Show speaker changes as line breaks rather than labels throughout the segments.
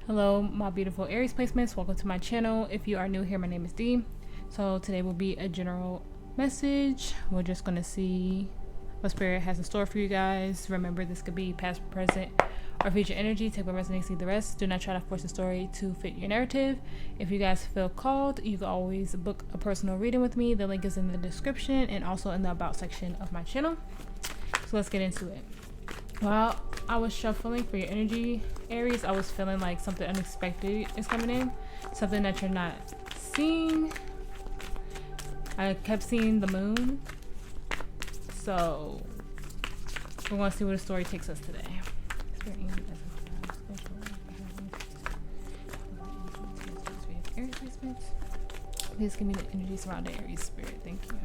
Hello, my beautiful Aries placements. Welcome to my channel. If you are new here, my name is Dee. So today will be a general message. We're just going to see what Spirit has in store for you guys. Remember, this could be past, present, or future energy. Take what resonates, leave the rest. Do not try to force the story to fit your narrative. If you guys feel called, you can always book a personal reading with me. The link is in the description and also in the about section of my channel. So let's get into it. While I was shuffling for your energy, Aries, I was feeling like something unexpected is coming in. Something that you're not seeing. I kept seeing the moon. So we're going to see where the story takes us today. Please give me the energy surrounding Aries, Spirit. Thank you.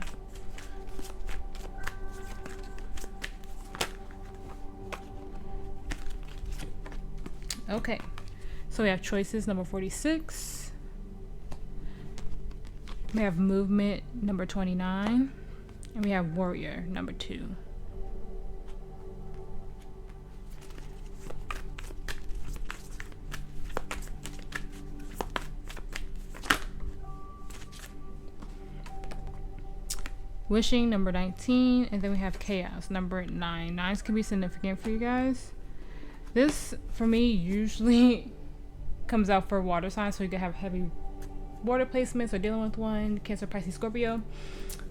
Okay, so we have choices number 46. We have movement number 29, and we have warrior number 2. Wishing number 19, and then we have chaos number 9. Nines can be significant for you guys. This, for me, usually comes out for water signs, so you can have heavy water placements or dealing with one. Cancer, Pisces, Scorpio.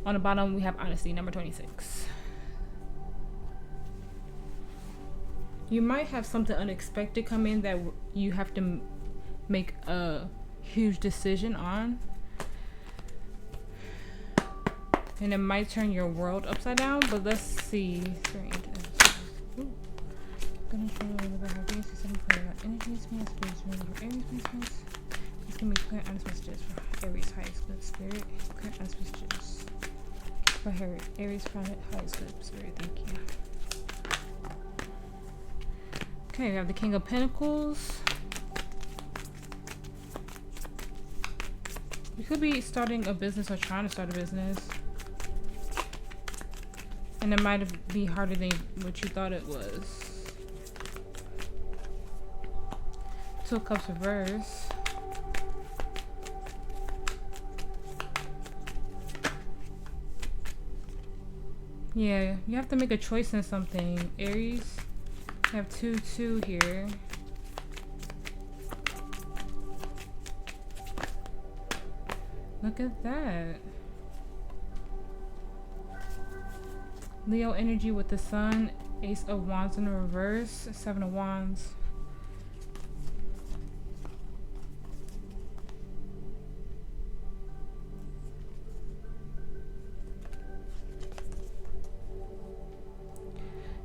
On the bottom, we have honesty, number 26. You might have something unexpected come in that you have to make a huge decision on. And it might turn your world upside down, but let's see. Please give me clear honest messages for Aries highest good spirit. Clear honest messages for Aries planet highest good spirit. Thank you. Okay, we have the King of Pentacles. You could be starting a business or trying to start a business. And it might be harder than what you thought it was. Two of Cups reverse. Yeah, you have to make a choice in something, Aries. You have 2-2 here. Look at that. Leo energy with the Sun, Ace of Wands in the reverse, 7 of Wands.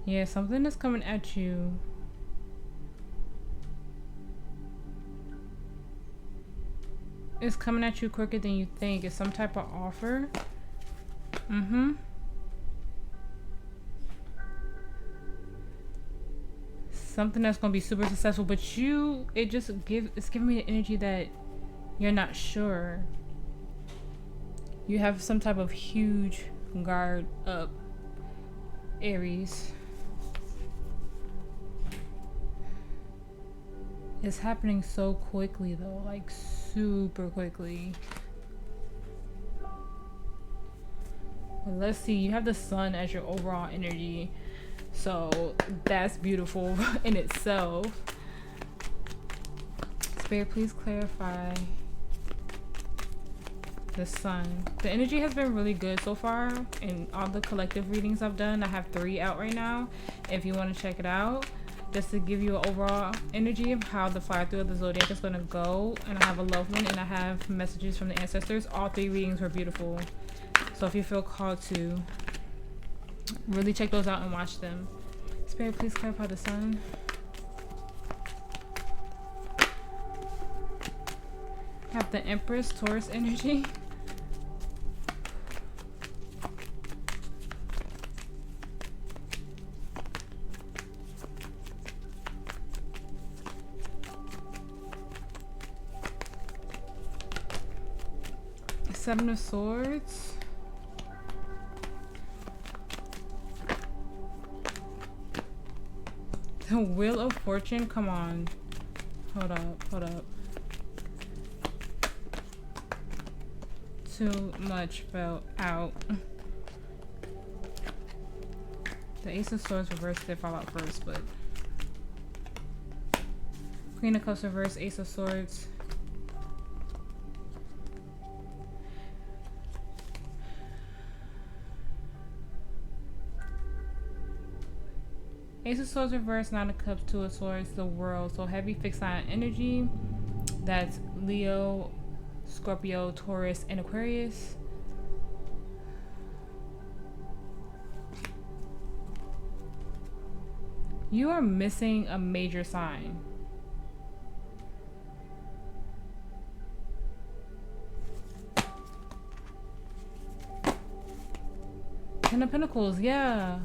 Yeah, something is coming at you. It's coming at you quicker than you think. It's some type of offer. Something that's gonna be super successful, but it's giving me the energy that you're not sure. You have some type of huge guard up, Aries. It's happening so quickly though, like super quickly. But let's see, you have the Sun as your overall energy. So that's beautiful in itself. Spirit, please clarify the Sun. The energy has been really good so far in all the collective readings I've done. I have 3 out right now. If you want to check it out, just to give you an overall energy of how the fire through of the zodiac is going to go. And I have a love one and I have messages from the ancestors. All 3 readings were beautiful. So if you feel called to, really check those out and watch them. Spirit, please clarify the Sun. Have the Empress, Taurus energy. Seven of Swords. The Wheel of Fortune, come on. Hold up. Too much fell out. The Ace of Swords reverse did fall out first, but Queen of Cups reverse, Ace of Swords. Ace of Swords reverse, Nine of Cups, Two of Swords, the World. So heavy fixed sign energy. That's Leo, Scorpio, Taurus, and Aquarius. You are missing a major sign. Ten of Pentacles, yeah.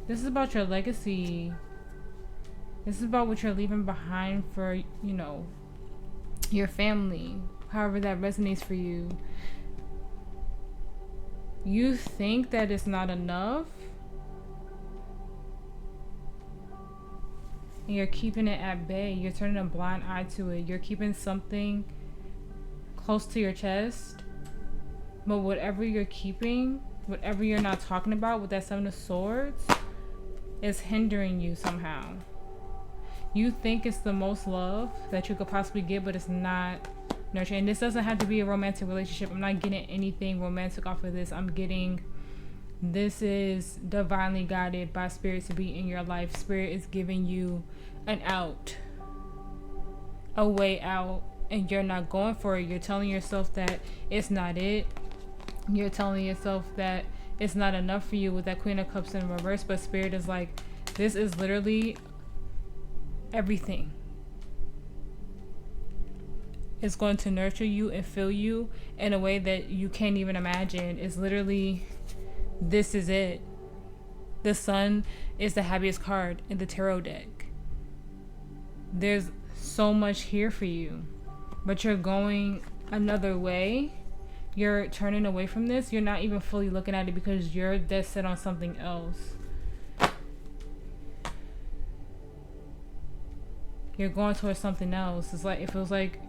This is about your legacy. This is about what you're leaving behind for, you know, your family. However that resonates for you. You think that it's not enough. And you're keeping it at bay. You're turning a blind eye to it. You're keeping something close to your chest. But whatever you're keeping, whatever you're not talking about with that Seven of Swords, is hindering you somehow. You think it's the most love that you could possibly get, but it's not nurturing. And this doesn't have to be a romantic relationship. I'm not getting anything romantic off of this. I'm getting, this is divinely guided by Spirit to be in your life. Spirit is giving you an out, a way out, and you're not going for it. You're telling yourself that it's not it. You're telling yourself that it's not enough for you with that Queen of Cups in reverse, but Spirit is like, this is literally everything. It's going to nurture you and fill you in a way that you can't even imagine. It's literally, this is it. The Sun is the happiest card in the tarot deck. There's so much here for you, but you're going another way. You're turning away from this. You're not even fully looking at it because you're dead set on something else. You're going towards something else. It's like, it feels like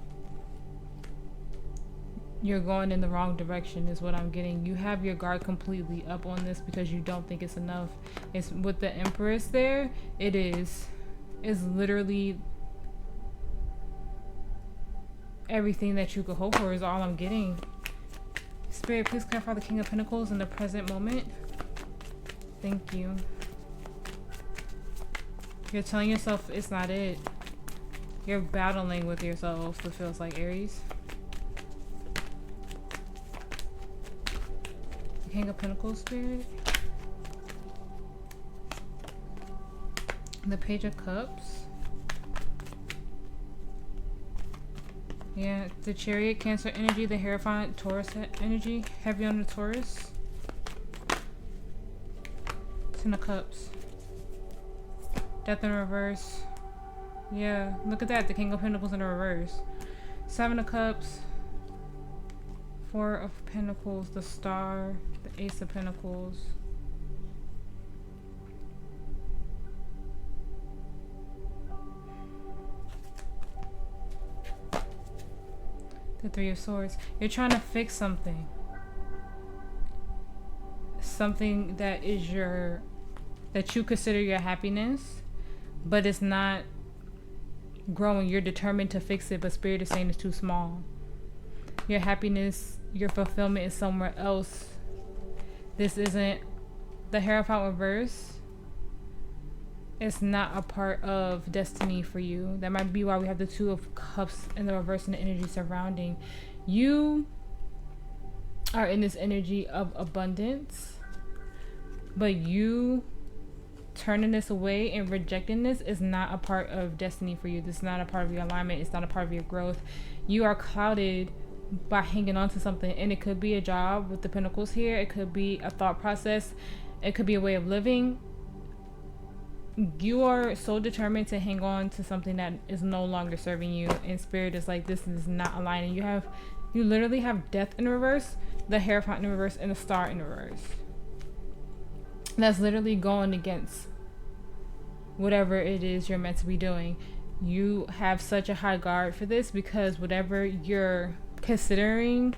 you're going in the wrong direction is what I'm getting. You have your guard completely up on this because you don't think it's enough. It's with the Empress there. It is. It's literally everything that you could hope for is all I'm getting. Spirit, please clarify the King of Pentacles in the present moment. Thank you. You're telling yourself it's not it. You're battling with yourself, it feels like, Aries. The King of Pentacles, Spirit. The Page of Cups. Yeah, the Chariot, Cancer energy, the Hierophant, Taurus energy, heavy on the Taurus. Ten of Cups. Death in reverse. Yeah, look at that, the King of Pentacles in the reverse. Seven of Cups. Four of Pentacles, the Star, the Ace of Pentacles. The Three of Swords. You're trying to fix something. Something that is your, that you consider your happiness, but it's not growing. You're determined to fix it, but Spirit is saying it's too small. Your happiness, your fulfillment is somewhere else. This isn't the Hierophant reverse. It's not a part of destiny for you. That might be why we have the Two of Cups in the reverse and the energy surrounding. You are in this energy of abundance, but you turning this away and rejecting this is not a part of destiny for you. This is not a part of your alignment. It's not a part of your growth. You are clouded by hanging on to something, and it could be a job with the Pentacles here. It could be a thought process. It could be a way of living. You are so determined to hang on to something that is no longer serving you, and Spirit is like, this is not aligning. You literally have Death in reverse, the Hierophant in reverse, and the Star in reverse. That's literally going against whatever it is you're meant to be doing. You have such a high guard for this because whatever you're considering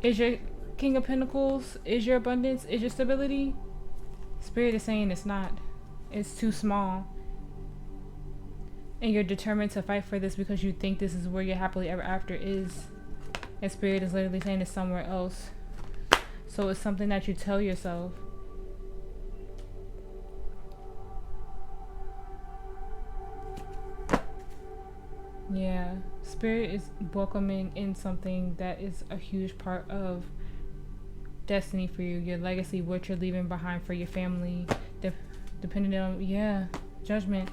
is your King of Pentacles, is your abundance, is your stability. Spirit is saying it's not. It's too small. And you're determined to fight for this because you think this is where your happily ever after is. And Spirit is literally saying it's somewhere else. So it's something that you tell yourself. Yeah, Spirit is welcoming in something that is a huge part of destiny for you, your legacy, what you're leaving behind for your family, depending on, yeah, judgment.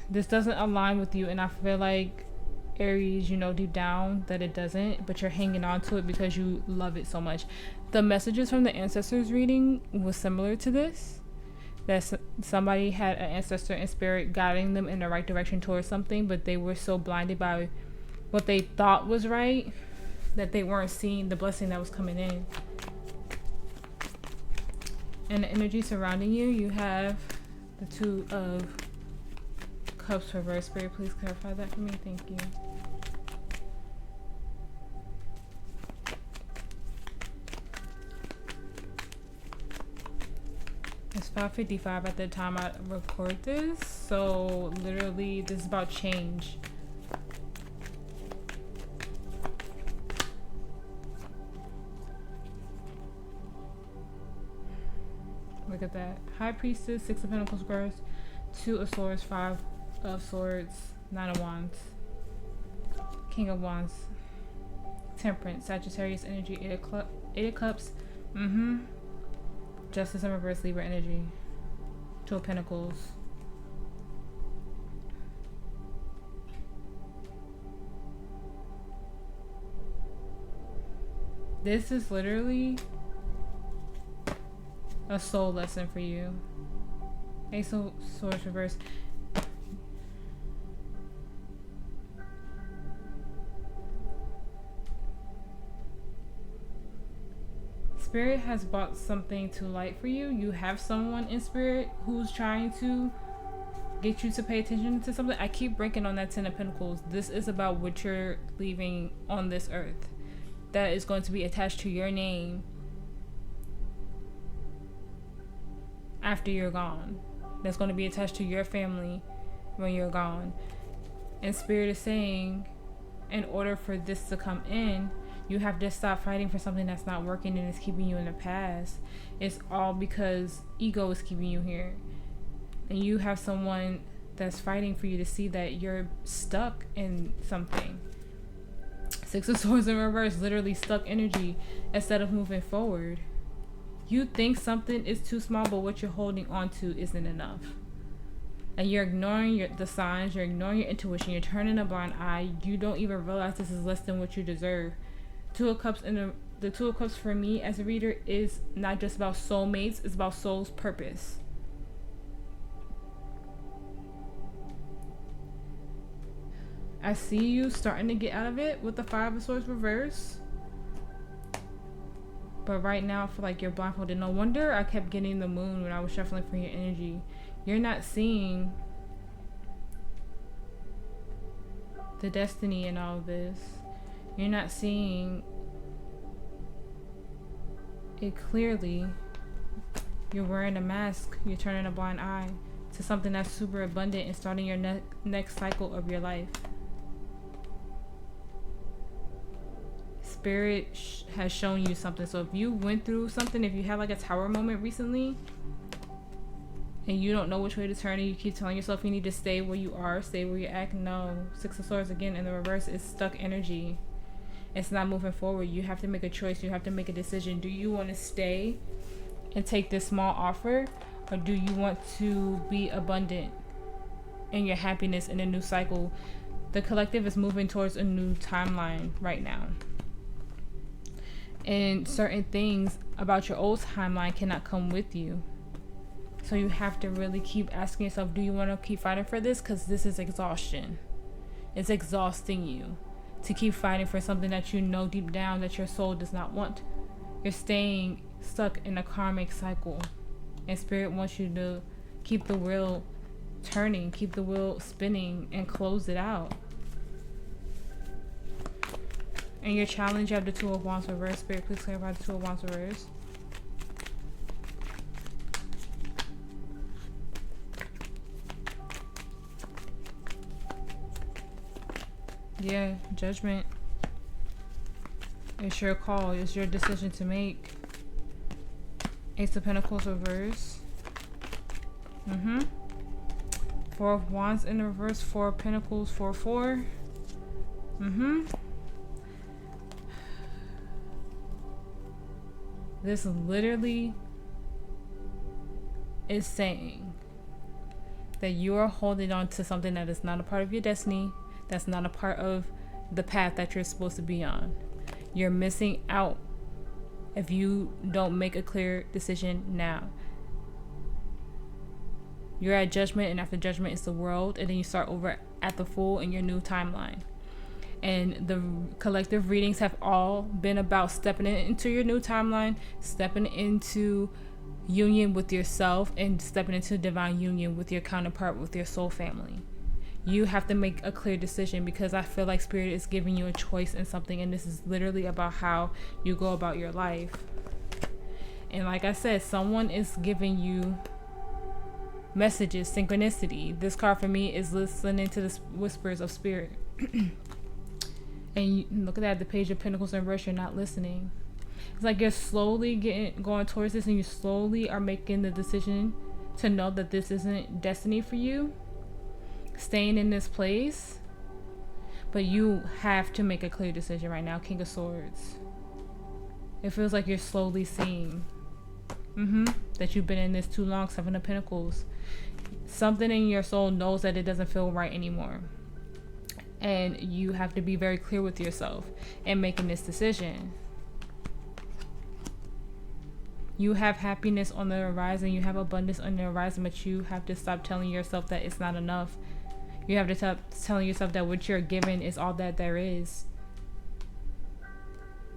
This doesn't align with you, and I feel like Aries, you know deep down that it doesn't, but you're hanging on to it because you love it so much. The messages from the ancestors reading was similar to this, that somebody had an ancestor in spirit guiding them in the right direction towards something, but they were so blinded by what they thought was right that they weren't seeing the blessing that was coming in. And the energy surrounding you, you have the Two of Cups reverse. Spirit, please clarify that for me. Thank you. It's 5:55 at the time I record this, so literally this is about change. Look at that. High Priestess, Six of Pentacles reverse, Two of Swords, Five of Swords, Nine of Wands, King of Wands, Temperance, Sagittarius energy, Eight of Cups, Justice in reverse, Libra energy, Two of Pentacles. This is literally a soul lesson for you. Ace of Swords reverse. Spirit has brought something to light for you. You have someone in spirit who's trying to get you to pay attention to something. I keep breaking on that Ten of Pentacles. This is about what you're leaving on this earth that is going to be attached to your name after you're gone. That's going to be attached to your family when you're gone. And Spirit is saying, in order for this to come in, you have to stop fighting for something that's not working and is keeping you in the past. It's all because ego is keeping you here. And you have someone that's fighting for you to see that you're stuck in something. Six of Swords in reverse, literally stuck energy instead of moving forward. You think something is too small, but what you're holding on to isn't enough. And you're ignoring the signs, you're ignoring your intuition, you're turning a blind eye. You don't even realize this is less than what you deserve. Two of Cups and the Two of Cups for me as a reader is not just about soulmates, it's about soul's purpose. I see you starting to get out of it with the Five of Swords reverse. But right now I feel like you're blindfolded. No wonder I kept getting the Moon when I was shuffling for your energy. You're not seeing the destiny in all of this. You're not seeing it clearly. You're wearing a mask. You're turning a blind eye to something that's super abundant and starting your next cycle of your life. Spirit has shown you something. So if you went through something, if you had like a tower moment recently and you don't know which way to turn and you keep telling yourself you need to stay where you are, stay where you're at, no. Six of Swords again in the reverse is stuck energy. It's not moving forward. You have to make a choice. You have to make a decision. Do you want to stay and take this small offer, or do you want to be abundant in your happiness in a new cycle? The collective is moving towards a new timeline right now. And certain things about your old timeline cannot come with you. So you have to really keep asking yourself, do you want to keep fighting for this? Because this is exhaustion. It's exhausting you to keep fighting for something that you know deep down that your soul does not want. You're staying stuck in a karmic cycle. And Spirit wants you to keep the will turning, keep the wheel spinning, and close it out. And your challenge, you have the Two of Wands reverse. Spirit, please clarify the Two of Wands reverse. Yeah, judgment. It's your call. It's your decision to make. Ace of Pentacles reverse. Four of Wands in the reverse. Four of Pentacles, 4-4. This literally is saying that you are holding on to something that is not a part of your destiny, that's not a part of the path that you're supposed to be on. You're missing out if you don't make a clear decision now. You're at judgment, and after judgment is the world, and then you start over at the Fool in your new timeline. And the collective readings have all been about stepping into your new timeline, stepping into union with yourself, and stepping into divine union with your counterpart, with your soul family. You have to make a clear decision, because I feel like Spirit is giving you a choice in something, and this is literally about how you go about your life. And like I said, someone is giving you messages, synchronicity. This card for me is listening to the whispers of Spirit. And you, look at that, the Page of Pentacles in reverse, you're not listening. It's like you're slowly going towards this, and you slowly are making the decision to know that this isn't destiny for you, staying in this place. But you have to make a clear decision right now. King of Swords. It feels like you're slowly seeing that you've been in this too long. Seven of Pentacles. Something in your soul knows that it doesn't feel right anymore. And you have to be very clear with yourself in making this decision. You have happiness on the horizon. You have abundance on the horizon, but you have to stop telling yourself that it's not enough. You have to stop telling yourself that what you're given is all that there is.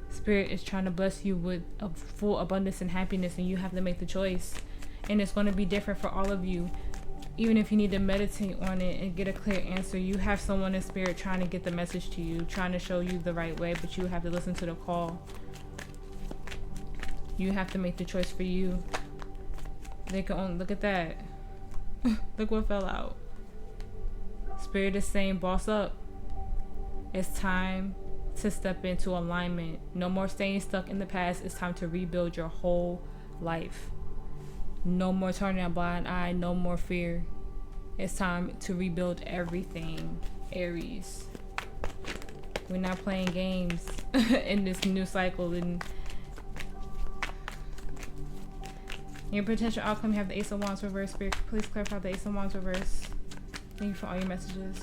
Spirit is trying to bless you with a full abundance and happiness, and you have to make the choice. And it's going to be different for all of you. Even if you need to meditate on it and get a clear answer, you have someone in Spirit trying to get the message to you, trying to show you the right way, but you have to listen to the call. You have to make the choice for you. They can only look at that. Look what fell out. Spirit is saying, boss up. It's time to step into alignment. No more staying stuck in the past. It's time to rebuild your whole life. No more turning a blind eye. No more fear. It's time to rebuild everything, Aries. We're not playing games in this new cycle. And your potential outcome, you have the Ace of Wands reverse. Spirit, please clarify the Ace of Wands reverse. Thank you for all your messages.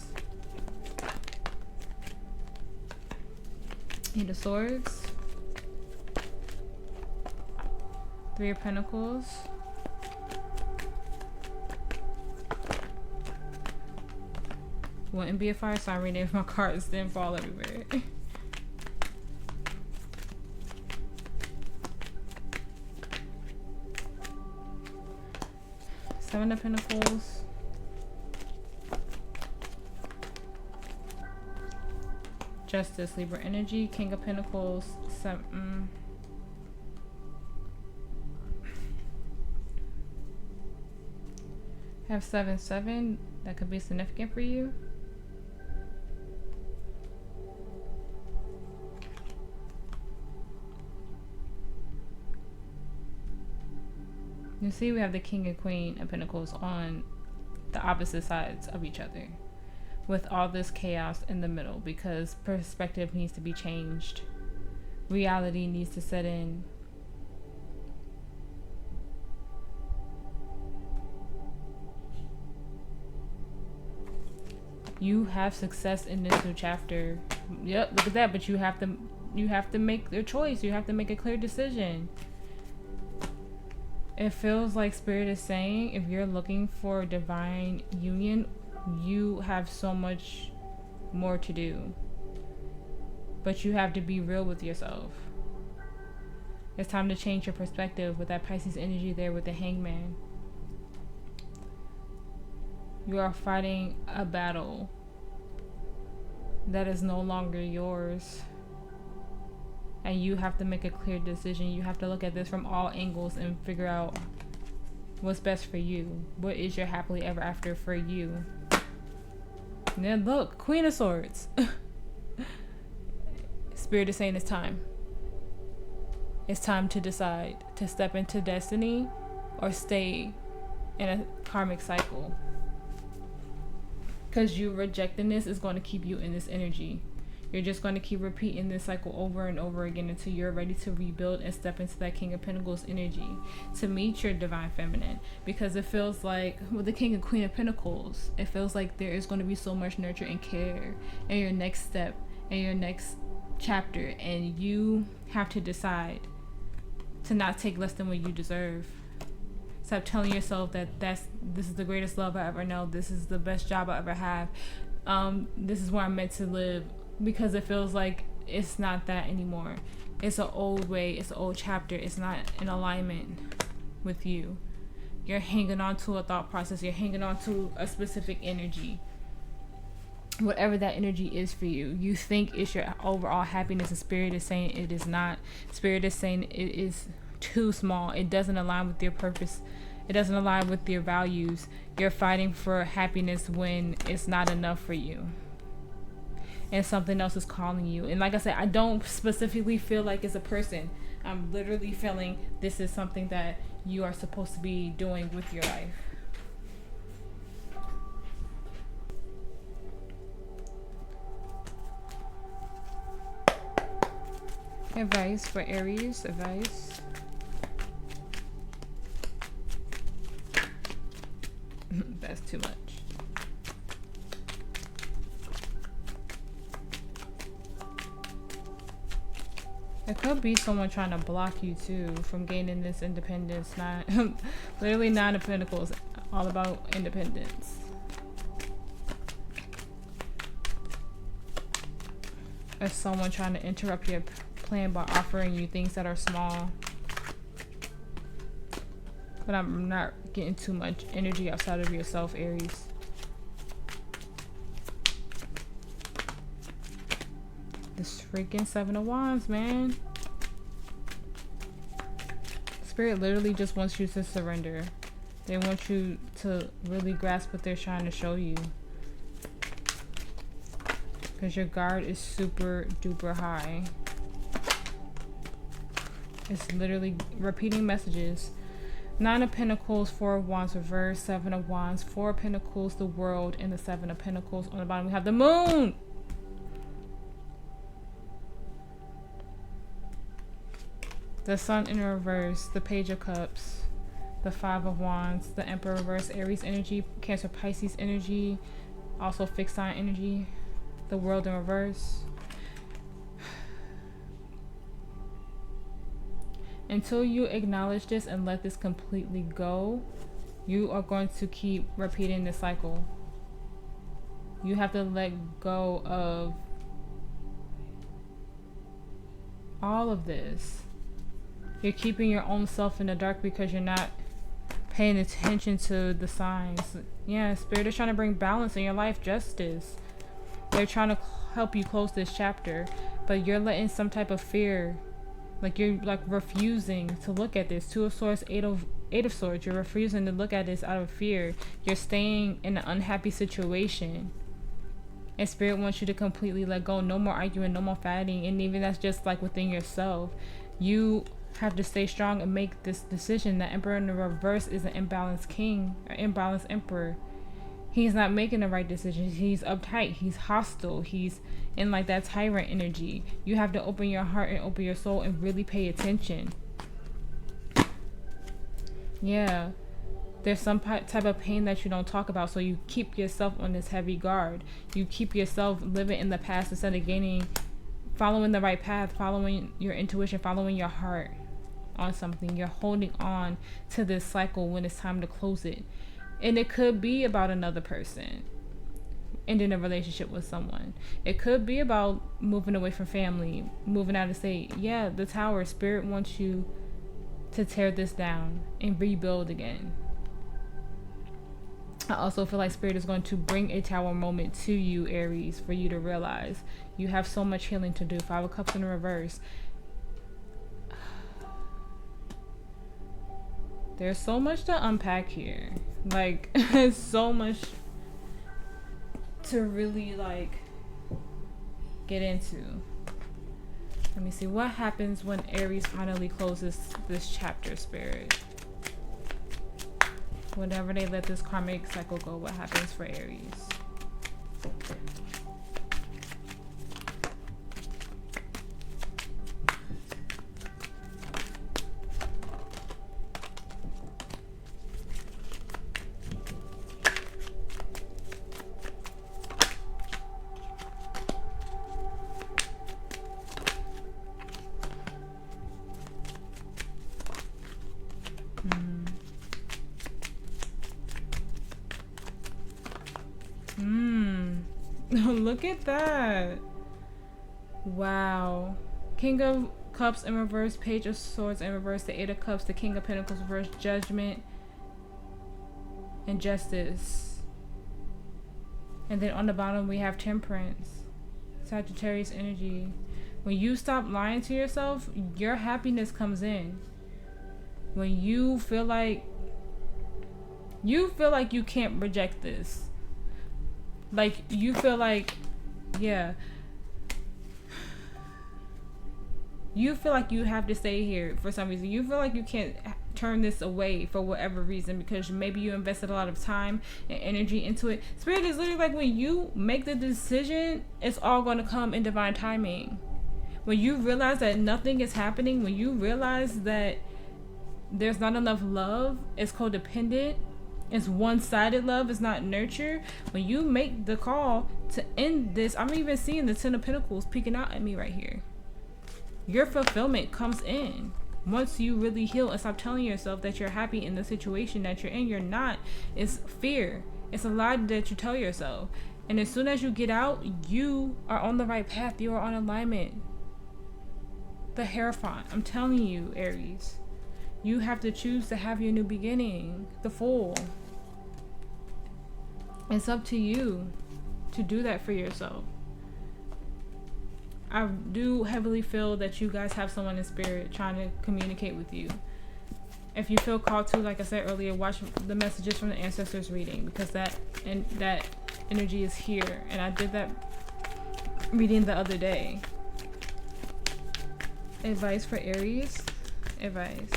Eight of Swords. Three of Pentacles. Wouldn't be a fire sign reading if my cards didn't fall everywhere. Seven of Pentacles. Justice, Libra energy. King of Pentacles. Have 7-7. That could be significant for you. You see, we have the King and Queen of Pentacles on the opposite sides of each other, with all this chaos in the middle, because perspective needs to be changed. Reality needs to set in. You have success in this new chapter. Yep, look at that. But you have to make your choice. You have to make a clear decision. It feels like Spirit is saying, if you're looking for divine union, you have so much more to do. But you have to be real with yourself. It's time to change your perspective with that Pisces energy there with the Hangman. You are fighting a battle that is no longer yours. And you have to make a clear decision. You have to look at this from all angles and figure out what's best for you. What is your happily ever after for you? And then look, Queen of Swords. Spirit is saying it's time. It's time to decide to step into destiny or stay in a karmic cycle. Because you rejecting this is going to keep you in this energy. You're just going to keep repeating this cycle over and over again until you're ready to rebuild and step into that King of Pentacles energy to meet your divine feminine. Because it feels like with the King and Queen of Pentacles, it feels like there is going to be so much nurture and care in your next step and your next chapter, and you have to decide to not take less than what you deserve. Stop telling yourself that this is the greatest love I ever know, this is the best job I ever have, this is where I'm meant to live, because it feels like it's not that anymore. It's an old way, it's an old chapter, it's not in alignment with you. You're hanging on to a thought process, you're hanging on to a specific energy. Whatever that energy is for you, you think it's your overall happiness, and Spirit is saying it is not. Spirit is saying it is too small. It doesn't align with your purpose. It doesn't align with your values. You're fighting for happiness when it's not enough for you. And something else is calling you. And like I said, I don't specifically feel like it's a person. I'm literally feeling this is something that you are supposed to be doing with your life. Advice for Aries, advice. That's too much. It could be someone trying to block you too from gaining this independence. Not literally Nine of Pentacles, all about independence. Or someone trying to interrupt your plan by offering you things that are small. But I'm not getting too much energy outside of yourself, Aries. This freaking Seven of Wands, man. Spirit literally just wants you to surrender. They want you to really grasp what they're trying to show you. Because your guard is super duper high. It's literally repeating messages. Nine of Pentacles, Four of Wands reverse, Seven of Wands, Four of Pentacles, the World, and the Seven of Pentacles. On the bottom we have the Moon. The Sun in reverse, the Page of Cups, the Five of Wands, the Emperor reverse, Aries energy, Cancer Pisces energy, also fixed sign energy, the World in reverse. Until you acknowledge this and let this completely go, you are going to keep repeating this cycle. You have to let go of all of this. You're keeping your own self in the dark because you're not paying attention to the signs. Yeah, Spirit is trying to bring balance in your life, justice. They're trying to help you close this chapter, but you're letting some type of fear, like you're like refusing to look at this. Two of Swords, Eight of Swords. You're refusing to look at this out of fear. You're staying in an unhappy situation. And Spirit wants you to completely let go. No more arguing, no more fighting. And even that's just like within yourself. You have to stay strong and make this decision. The Emperor in the reverse is an imbalanced king, or imbalanced emperor. He's not making the right decisions. He's uptight. He's hostile. He's in like that tyrant energy. You have to open your heart and open your soul and really pay attention. Yeah. There's some type of pain that you don't talk about, so you keep yourself on this heavy guard. You keep yourself living in the past instead of following the right path, following your intuition, following your heart on something. You're holding on to this cycle when it's time to close it. And it could be about another person ending a relationship with someone. It could be about moving away from family, moving out of state. Yeah, the Tower. Spirit wants you to tear this down and rebuild again. I also feel like Spirit is going to bring a Tower moment to you, Aries, for you to realize you have so much healing to do. 5 of Cups in the reverse. There's so much to unpack here. Like, so much to really, like, get into. Let me see. What happens when Aries finally closes this chapter, Spirit? Whenever they let this karmic cycle go, what happens for Aries? Look at that. Wow. King of Cups in reverse, Page of Swords in reverse, the 8 of Cups, the King of Pentacles reverse, Judgment, and Justice. And then on the bottom we have Temperance, Sagittarius energy. When you stop lying to yourself, your happiness comes in. When you feel like you can't reject this. Like, you feel like, yeah, you feel like you have to stay here for some reason. You feel like you can't turn this away for whatever reason, because maybe you invested a lot of time and energy into it. Spirit is literally like, when you make the decision, it's all going to come in divine timing. When you realize that nothing is happening, when you realize that there's not enough love, it's codependent, it's one-sided love, it's not nurture. When you make the call to end this, I'm even seeing the 10 of Pentacles peeking out at me right here. Your fulfillment comes in once you really heal and stop telling yourself that you're happy in the situation that you're in. You're not. It's fear. It's a lie that you tell yourself. And as soon as you get out, you are on the right path. You are on alignment. The Hierophant. I'm telling you, Aries. You have to choose to have your new beginning. The Fool. It's up to you to do that for yourself. I do heavily feel that you guys have someone in spirit trying to communicate with you. If you feel called to, like I said earlier, watch the messages from the ancestors reading, because that energy is here. And I did that reading the other day. Advice for Aries. Advice.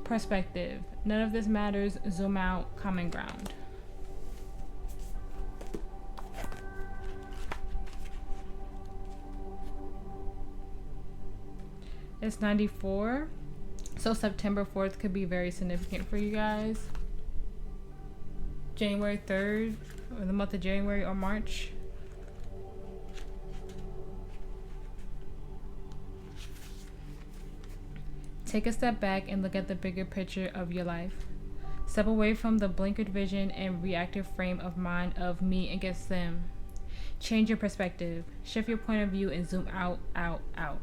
Perspective. None of this matters. Zoom out. Common ground. It's 94. So September 4th could be very significant for you guys. January 3rd, or the month of January or March. Take a step back and look at the bigger picture of your life. Step away from the blinkered vision and reactive frame of mind of me against them. Change your perspective. Shift your point of view and zoom out, out, out.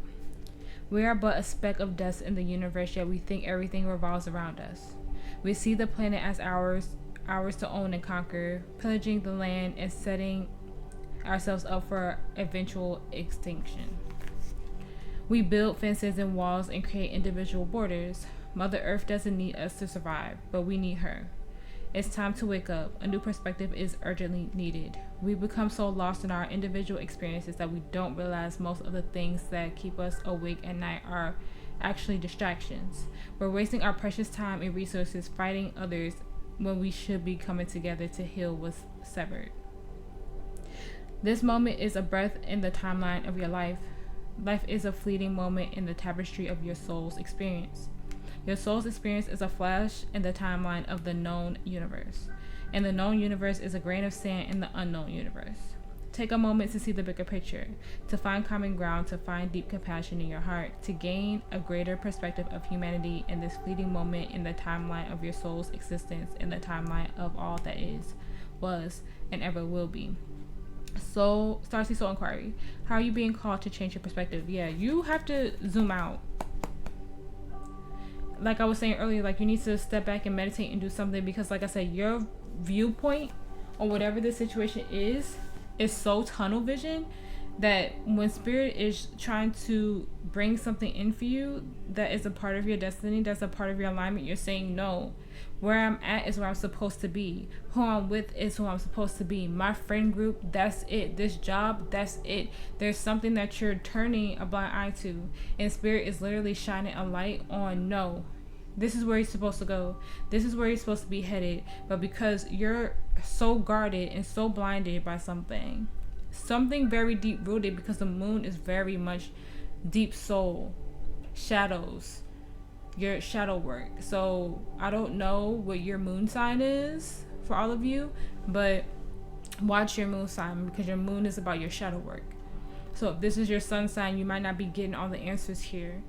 We are but a speck of dust in the universe, yet we think everything revolves around us. We see the planet as ours to own and conquer, pillaging the land and setting ourselves up for eventual extinction. We build fences and walls and create individual borders. Mother Earth doesn't need us to survive, but we need her. It's time to wake up. A new perspective is urgently needed. We become so lost in our individual experiences that we don't realize most of the things that keep us awake at night are actually distractions. We're wasting our precious time and resources fighting others when we should be coming together to heal what's severed. This moment is a breath in the timeline of your life. Life is a fleeting moment in the tapestry of your soul's experience. Your soul's experience is a flash in the timeline of the known universe. And the known universe is a grain of sand in the unknown universe. Take a moment to see the bigger picture, to find common ground, to find deep compassion in your heart, to gain a greater perspective of humanity in this fleeting moment in the timeline of your soul's existence, in the timeline of all that is, was, and ever will be. So, Starseed Soul Inquiry. How are you being called to change your perspective? Yeah, you have to zoom out. Like I was saying earlier, like you need to step back and meditate and do something, because like I said, your viewpoint on whatever the situation is so tunnel vision that when spirit is trying to bring something in for you that is a part of your destiny, that's a part of your alignment, you're saying no. Where I'm at is where I'm supposed to be. Who I'm with is who I'm supposed to be. My friend group, that's it. This job, that's it. There's something that you're turning a blind eye to, and spirit is literally shining a light on no. This is where you're supposed to go. This is where you're supposed to be headed. But because you're so guarded and so blinded by something very deep rooted, because the moon is very much deep soul, shadows, your shadow work. So I don't know what your moon sign is for all of you, but watch your moon sign, because your moon is about your shadow work. So if this is your sun sign, you might not be getting all the answers here.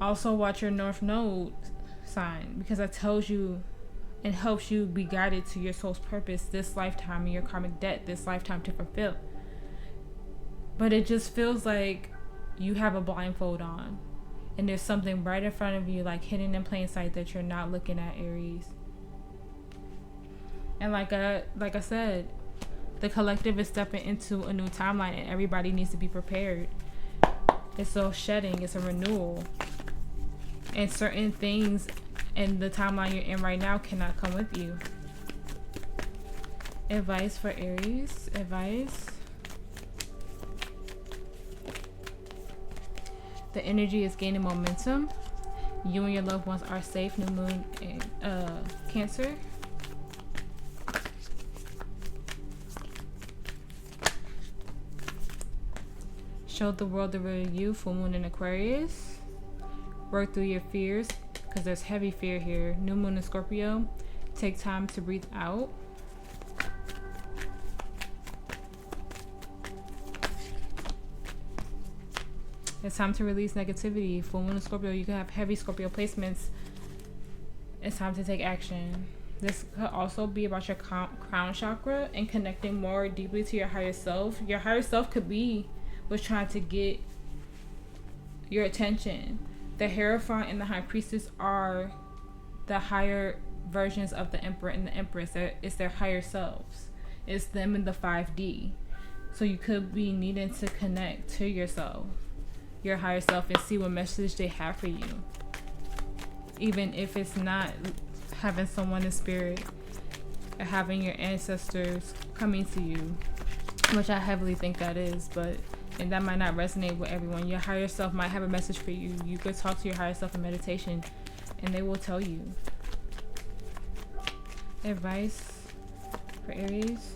Also watch your north node sign, because that tells you and helps you be guided to your soul's purpose this lifetime and your karmic debt this lifetime to fulfill. But it just feels like you have a blindfold on, and there's something right in front of you, like hidden in plain sight, that you're not looking at, Aries. And like I said, the collective is stepping into a new timeline, and everybody needs to be prepared. It's a shedding, it's a renewal, and certain things in the timeline you're in right now cannot come with you. Advice for Aries. Advice. The energy is gaining momentum. You and your loved ones are safe. New moon in Cancer. Show the world the real you. Full moon in Aquarius. Work through your fears, because there's heavy fear here. New moon in Scorpio. Take time to breathe out. It's time to release negativity. Full moon in Scorpio. You can have heavy Scorpio placements. It's time to take action. This could also be about your crown chakra and connecting more deeply to your higher self. Your higher self could be what's trying to get your attention. The Hierophant and the High Priestess are the higher versions of the Emperor and the Empress. It's their higher selves. It's them in the 5D. So you could be needing to connect to yourself, your higher self, and see what message they have for you. Even if it's not having someone in spirit or having your ancestors coming to you, which I heavily think that is, and that might not resonate with everyone. Your higher self might have a message for you. You could talk to your higher self in meditation, and they will tell you. Advice for Aries.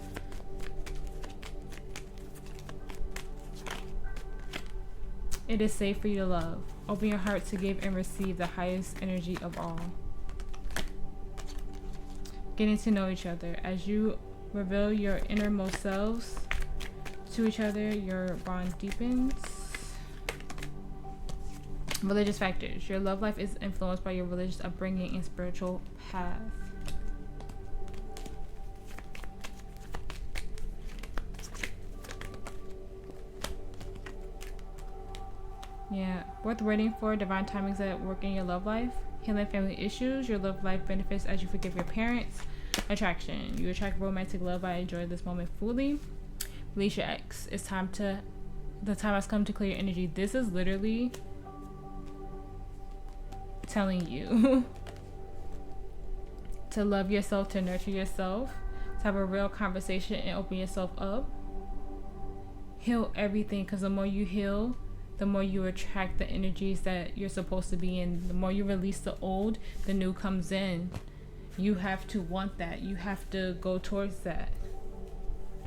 It is safe for you to love. Open your heart to give and receive the highest energy of all. Getting to know each other. As you reveal your innermost selves to each other, your bond deepens. Religious factors. Your love life is influenced by your religious upbringing and spiritual path. Yeah, worth waiting for. Divine timings at work in your love life. Healing family issues. Your love life benefits as you forgive your parents. Attraction. You attract romantic love. I enjoy this moment fully. Release your ex. The time has come to clear your energy. This is literally telling you to love yourself, to nurture yourself, to have a real conversation and open yourself up. Heal everything, because the more you heal, the more you attract the energies that you're supposed to be in. The more you release the old, the new comes in. You have to want that. You have to go towards that.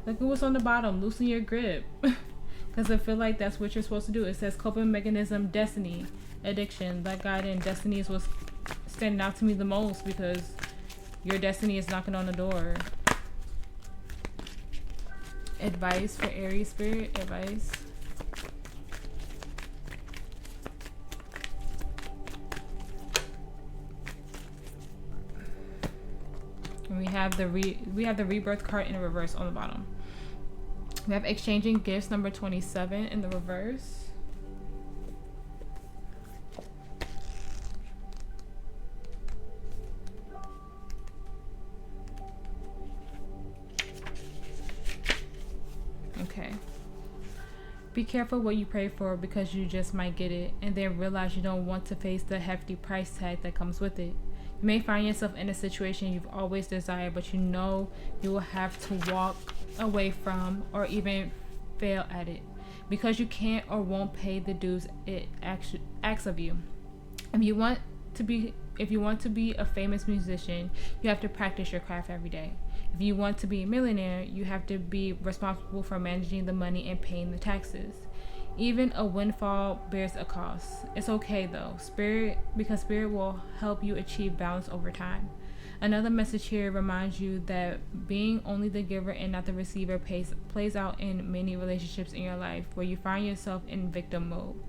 Look at what's on the bottom. Loosen your grip. Because I feel like that's what you're supposed to do. It says coping mechanism, destiny, addiction. That guidance, destiny is what's standing out to me the most, because your destiny is knocking on the door. Advice for Aries spirit. Advice. We have the rebirth card in reverse on the bottom. We have exchanging gifts, number 27 in the reverse. Okay. Be careful what you pray for, because you just might get it and then realize you don't want to face the hefty price tag that comes with it. You may find yourself in a situation you've always desired, but you know you will have to walk away from or even fail at it because you can't or won't pay the dues it asks of you. If you want to be a famous musician, you have to practice your craft every day. If you want to be a millionaire, you have to be responsible for managing the money and paying the taxes. Even a windfall bears a cost. It's okay though, because spirit will help you achieve balance over time. Another message here reminds you that being only the giver and not the receiver plays out in many relationships in your life where you find yourself in victim mode,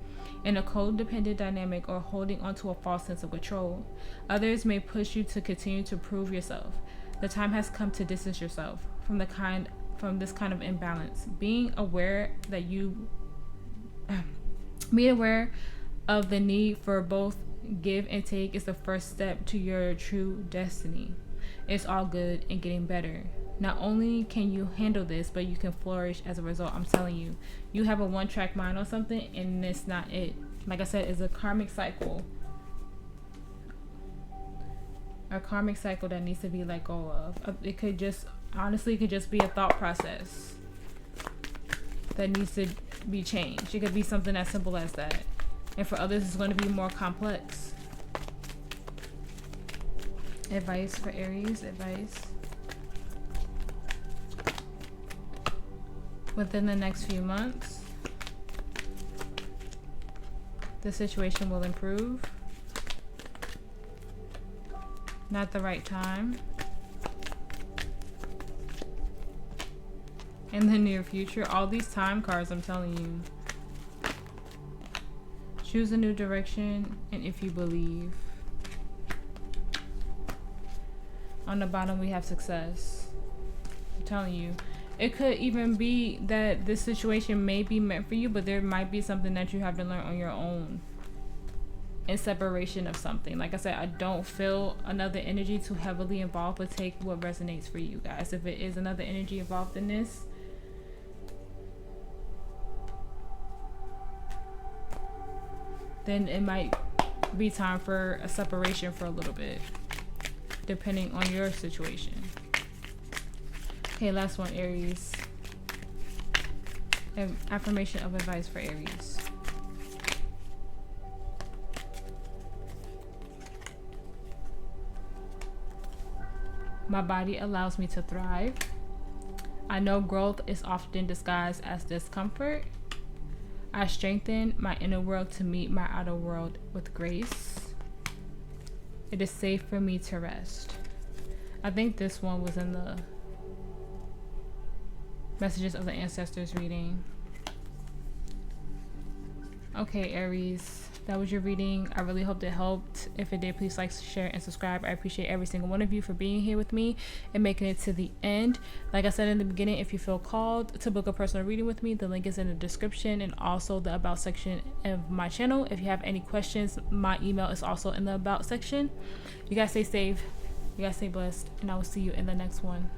in a codependent dynamic, or holding onto a false sense of control. Others may push you to continue to prove yourself. The time has come to distance yourself from this kind of imbalance. Being aware of the need for both give and take is the first step to your true destiny. It's all good and getting better. Not only can you handle this, but you can flourish as a result. I'm telling you, you have a one-track mind on something and it's not it. Like I said, it's a karmic cycle. A karmic cycle that needs to be let go of. It could just be a thought process that needs to be changed. It could be something as simple as that. And for others, it's going to be more complex. Advice for Aries, advice. Within the next few months, the situation will improve. Not the right time. In the near future. All these time cards, I'm telling you. Choose a new direction, and if you believe. On the bottom, we have success. I'm telling you. It could even be that this situation may be meant for you, but there might be something that you have to learn on your own. In separation of something. Like I said, I don't feel another energy too heavily involved, but take what resonates for you guys. If it is another energy involved in this, then it might be time for a separation for a little bit, depending on your situation. Okay, last one, Aries. Affirmation of advice for Aries. My body allows me to thrive. I know growth is often disguised as discomfort. I strengthen my inner world to meet my outer world with grace. It is safe for me to rest. I think this one was in the Messages of the Ancestors reading. Okay, Aries, that was your reading. I really hope it helped. If it did, please like, share, and subscribe. I appreciate every single one of you for being here with me and making it to the end. Like I said in the beginning, if you feel called to book a personal reading with me, the link is in the description and also the about section of my channel. If you have any questions, my email is also in the about section. You guys stay safe, you guys stay blessed, and I will see you in the next one.